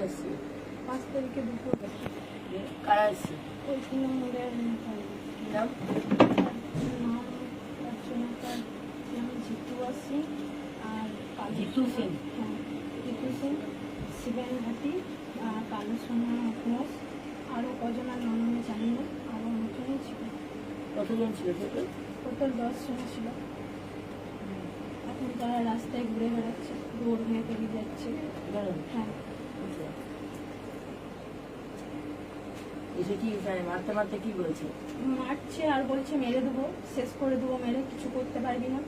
এসছে? 5 তারিখে দুপুর কারা এসছে? ওই তৃণমূলের নাম? নাম অর্চনাকার নাম জিতু সিং আর জিতু সিং? হ্যাঁ জিতু সিং, শিবেন ঘাটি, কালু সোনা ঘোষ, আরও কজন আর নাম আমি জানি না, আরও নতুনই ছিল। কতজন ছিল টোটাল 10 জন ছিল। এখন তারা রাস্তায় ঘুরে বেড়াচ্ছে, দৌড় হয়ে বেরিয়ে যাচ্ছে। হ্যাঁ এসে কি মারতে মারতে কি বলছে? মারছে আর বলছে মেরে দেবো, শেষ করে দেবো, মেরে কিছু করতে পারবি না,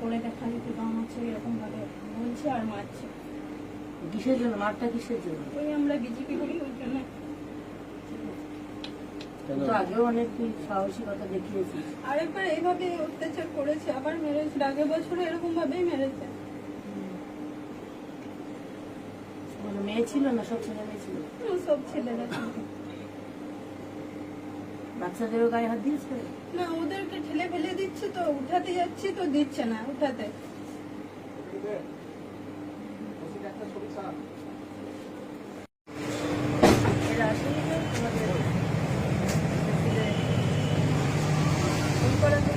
করে দেখাবি কি দম আছে, এরকম ভাবে বলছে আর মারছে। কিসের জন্য মারটা, কিসের জন্য? ওই আমরা বিজেপি করি ওই জন্য। তো আগেও অনেক তুই সাহসিকতা দেখিয়েছিস। আরেকবার এইভাবে অত্যাচার করেছে, আবার মেরেছে, আগের বছর এরকম ভাবেই মেরেছে। মানে মেয়ে ছিল না সব ছেলে মেয়ে ছিল? সব ছেলেরা ছিল। বাচ্চাদেরও গায়ে হাত দিয়েছে না, ওদেরকে ঠেলে ফেলে দিচ্ছে, তো উঠাতে যাচ্ছি তো দিচ্ছে না উঠাতে। এরা আসেনি তো তোমাদের ফোন করা তো?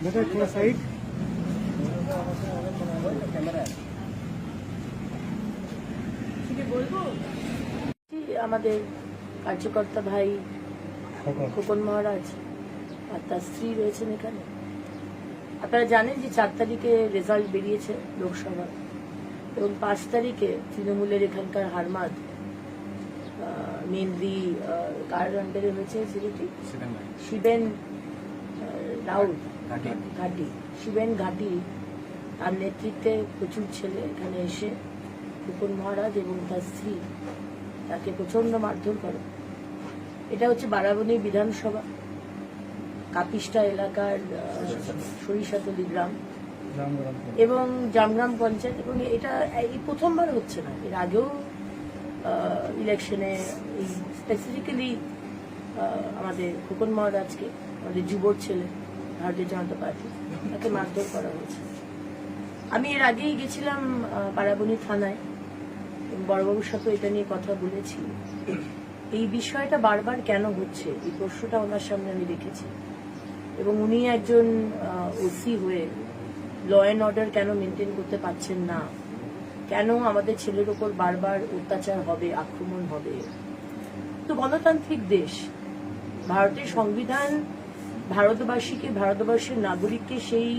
बेटा थोड़ा साइड। আমাদের কার্যকর্তা ভাই খোকন মহারাজ আর তার স্ত্রী রয়েছেন এখানে। আপনারা জানেন যে 4 তারিখে রেজাল্ট বেরিয়েছে লোকসভা, এবং 5 তারিখে তৃণমূলের এখানকার হারমাদ মেনলি কার আন্ডারে হয়েছে ছেলেটি? শিবেন রাউত ঘাটি। শিবেন ঘাটি তার নেতৃত্বে প্রচুর ছেলে এখানে এসে খোকন মহারাজ এবং তার স্ত্রী তাকে প্রচন্ড মারধর করে। এটা হচ্ছে বারাবণী বিধানসভা, কাপিস্টা এলাকার সরিষাতলি গ্রাম এবং জামগ্রাম পঞ্চায়েত, এবং এটা এই প্রথমবার হচ্ছে না, এর আগেও ইলেকশনে স্পেসিফিক্যালি আমাদের খোকন মহারাজকে, আমাদের যুবর ছেলে ভারতীয় জনতা পার্টি, তাকে মারধর করা হয়েছে। আমি এর আগেই গেছিলাম বারাবণী থানায়, বড়বাবুর সাথে এটা নিয়ে কথা বলেছি। এই বিষয়টা বারবার কেন হচ্ছে এই প্রশ্নটা ওনার সামনে আমি রেখেছি, এবং উনি একজন ওসি হয়ে ল অ্যান্ড অর্ডার কেন মেনটেন করতে পারছেন না, কেন আমাদের ছেলের ওপর বারবার অত্যাচার হবে, আক্রমণ হবে। তো গণতান্ত্রিক দেশ, ভারতের সংবিধান ভারতবাসীকে, ভারতবর্ষের নাগরিককে সেই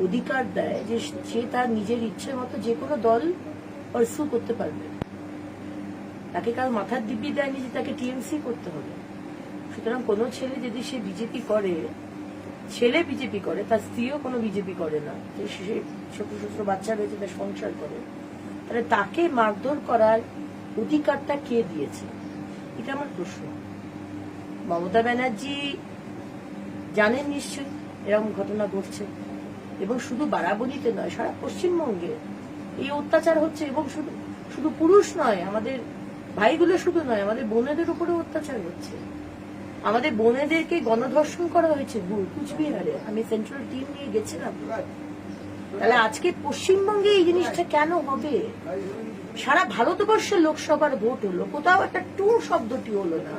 অধিকার দেয় যে সে তার নিজের ইচ্ছে মতো যে কোনো দল পারসু করতে পারবে, তাকে কারো মাথার দিব্যি দেয়নি যে তাকে টিএমসি করতে হবে। সুতরাং কোনো ছেলে যদি সে বিজেপি করে, ছেলে বিজেপি করে, তার স্ত্রীও কোনো বিজেপি করে না, সে ছোট ছোট বাচ্চা রয়েছে, তার সংসার করে, তাহলে তাকে মারধর করার অধিকারটা কে দিয়েছে? এটা আমার প্রশ্ন। মমতা ব্যানার্জি জানেন নিশ্চয়ই এরকম ঘটনা ঘটছে, এবং শুধু বারাবণীতে নয়, সারা পশ্চিমবঙ্গে এই অত্যাচার হচ্ছে, এবং শুধু শুধু পুরুষ নয়, আমাদের ভাইগুলো শুধু নয়, আমাদের বোনেদের উপরে অত্যাচার হচ্ছে। আমাদের বোনেদেরকে গণধর্ষণ করা হয়েছে কুচবিহারে, আমি সেন্ট্রাল টিম নিয়ে গেছিলাম। তাহলে আজকে পশ্চিমবঙ্গে এই জিনিসটা কেন হবে? সারা ভারতবর্ষে লোকসভার ভোট হলো, কোথাও একটা টু শব্দটি হলো না।